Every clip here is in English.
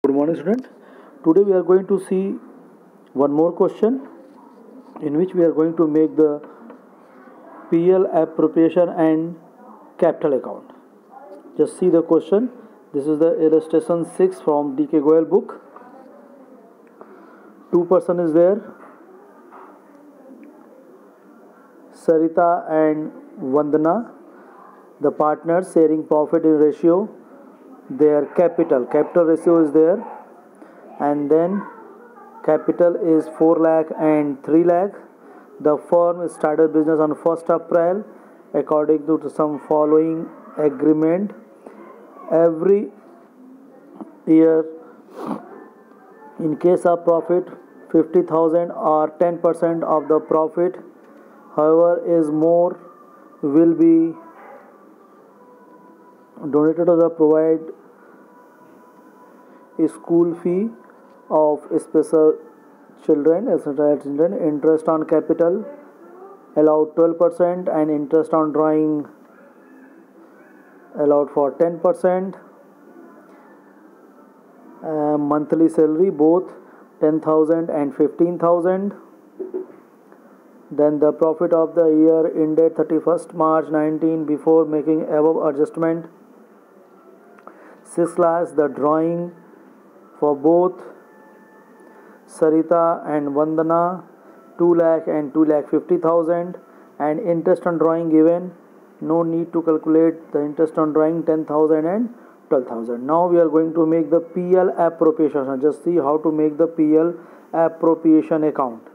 Good morning, student. Today we are going to see one more question in which we are going to make the PL appropriation and capital account. Just see the question. This is the illustration 6 from DK Goyal book. Two person is there, Sarita and Vandana, the partners sharing profit in ratio. Their capital ratio is there, and then capital is 4 lakh and 3 lakh. The firm started business on 1st April according to some following agreement. Every year, in case of profit, 50,000 or 10% of the profit, however is more, will be donated to the provide school fee of special children, etc. Interest on capital allowed 12% and interest on drawing allowed for 10%. Monthly salary both 10,000 and 15,000. Then the profit of the year ended 31st March 19 before making above adjustment 6 lakhs. The drawing for both Sarita and Vandana 2 lakh and 2 lakh 50,000, and interest on drawing given. No need to calculate the interest on drawing 10,000 and 12,000. Now we are going to make the PL appropriation. Just see how to make the PL appropriation account.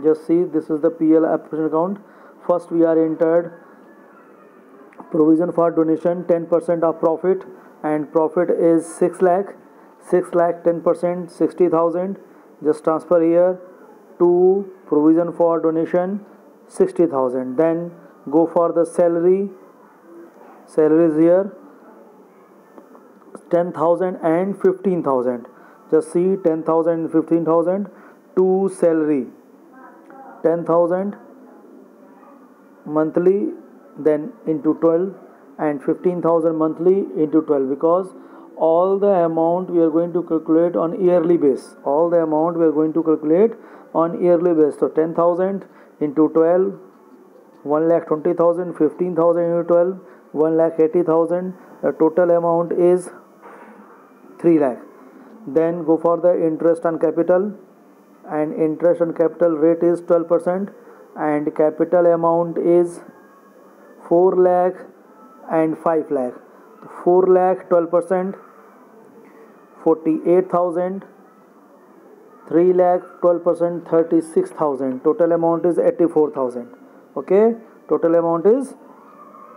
Just see, this is the PL appropriation account. First we are entered provision for donation 10% of profit, and profit is 6 lakh. 6 lakh 10% 60,000. Just transfer here to provision for donation 60,000. Then go for the salary. Salary is here 10,000 and 15,000. Just see, 10,000 and 15,000 to salary 10,000 monthly, then into 12, and 15,000 monthly into 12, because all the amount we are going to calculate on yearly base. All the amount we are going to calculate on yearly base. So 10,000 into 12, 1,20,000, 15,000 into 12, 1,80,000. The total amount is 3 lakh. Then go for the interest on capital, and interest on capital rate is 12%, and capital amount is 4 lakh and 5 lakh. 4 lakh 12%, 48,000. 3 lakh 12%, 36,000. Total amount is 84,000. Okay, total amount is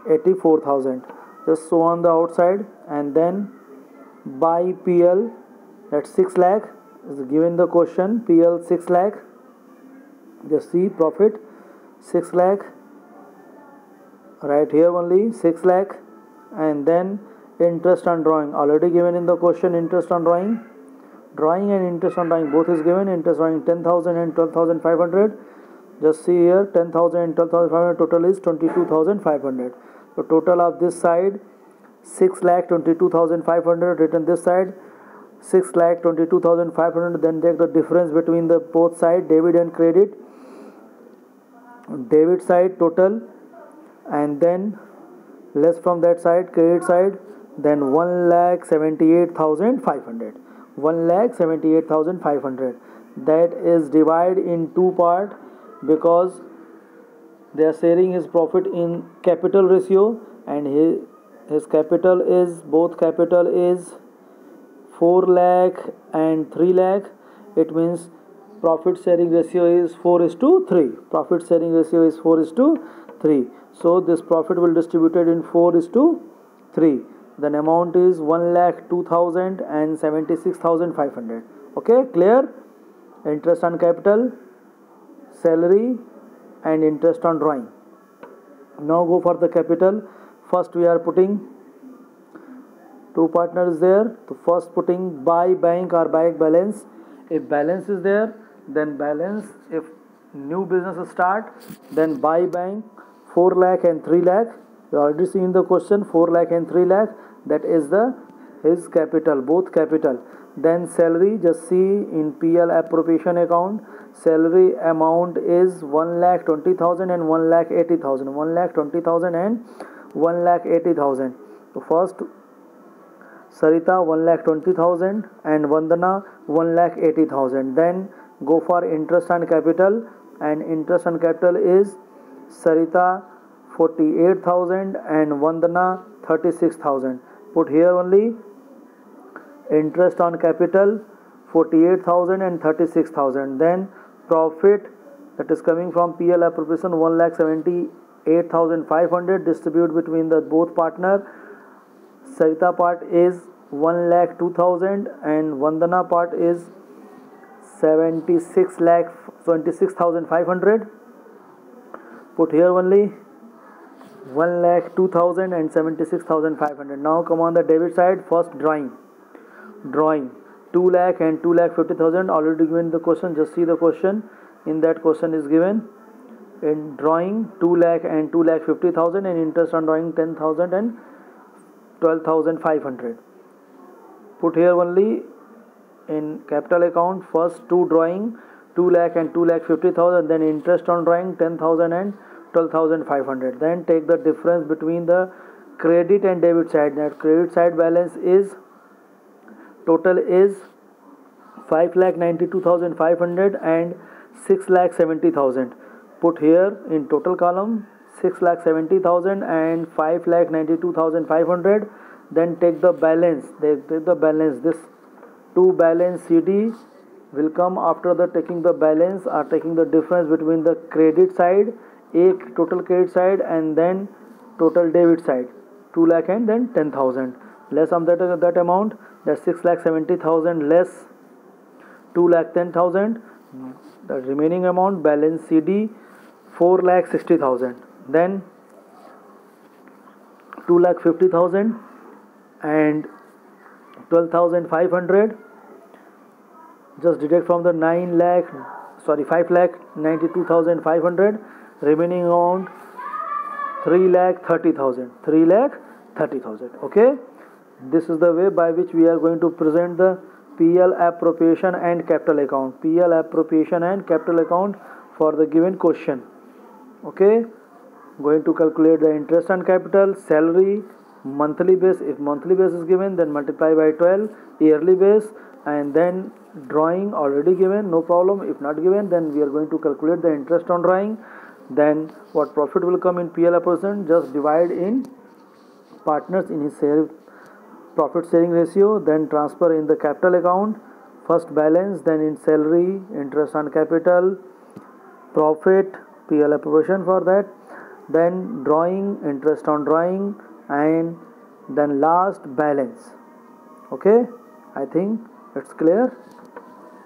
84,000. Just show on the outside, and then by PL, that's 6 lakh is given the question. PL 6 lakh. Just see, profit 6 lakh right here only 6 lakh, and then interest on drawing already given in the question. Interest on drawing and interest on drawing both is given. Interest drawing 10,000 and 12,500. Just see here, 10,000 and 12,500, total is 22,500. So total of this side 6 lakh 22,500, written this side 6 lakh 22,500. Then take the difference between the both side, debit and credit. Debit side total, and then less from that side, credit side, then 1,78,500. 1,78,500. That is divided in two part, because they are sharing his profit in capital ratio, and his capital is, both capital is 4 lakh and 3 lakh. It means profit sharing ratio is 4:3. Profit sharing ratio is 4:3. So this profit will distributed in 4:3. Then amount is 1,02,000 and 76,500. Okay, clear? Interest on capital, salary, and interest on drawing. Now go for the capital. First we are putting two partners there. So first putting by bank or bank balance. If balance is there, then balance. If new business start, then by bank 4 lakh and 3 lakh. You already seen the question, 4 lakh and 3 lakh. That is the his capital, both capital. Then salary, just see in PL appropriation account, salary amount is 1,20,000 and 1,80,000. 1,20,000 and 1,80,000. So first Sarita 1,20,000 and Vandana 1,80,000. Then go for interest and capital, and interest and capital is Sarita 48,000 and Vandana 36,000. Put here only interest on capital 48,000 and 36,000. Then profit, that is coming from PL appropriation, 1,78,500, distribute between the both partner. Sarita part is 1,02,000 and Vandana part is 26,500. Put here only 1,02,000 and 76,500. Now come on the debit side. First drawing 2 lakh and 2,50,000 already given the question. Just see the question. In that question is given in drawing 2 lakh and 2,50,000 and interest on drawing 10,000 and 12,500. Put here only in capital account first two drawing 2 lakh and 2,50,000, then interest on drawing 10,000 and 12,500. Then take the difference between the credit and debit side. That credit side balance is total is 5,92,500 and 6,70,000. Put here in total column 6,70,000 and 5,92,500. Then take the balance. This two balance CD will come after the taking the balance or taking the difference between the credit side, total credit side, and then total debit side 2 lakh and then 10,000. Less of that amount, that's 6,70,000 less 2,10,000. The remaining amount balance CD 4,60,000. Then 2,50,000 and 12,500. Just deduct from the 5,92,500. Remaining amount 3,30,000. 3,30,000. Okay. This is the way by which we are going to present the PL appropriation and capital account. PL appropriation and capital account for the given question. Okay. Going to calculate the interest and capital, salary, monthly base. If monthly base is given, then multiply by 12, yearly base, and then drawing already given, no problem. If not given, then we are going to calculate the interest on drawing. Then what profit will come in PL appropriation, just divide in partners in his share profit sharing ratio, then transfer in the capital account, first balance, then in salary, interest on capital, profit, PL appropriation for that, then drawing, interest on drawing, and then last balance. Okay, I think it's clear.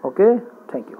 Okay, thank you.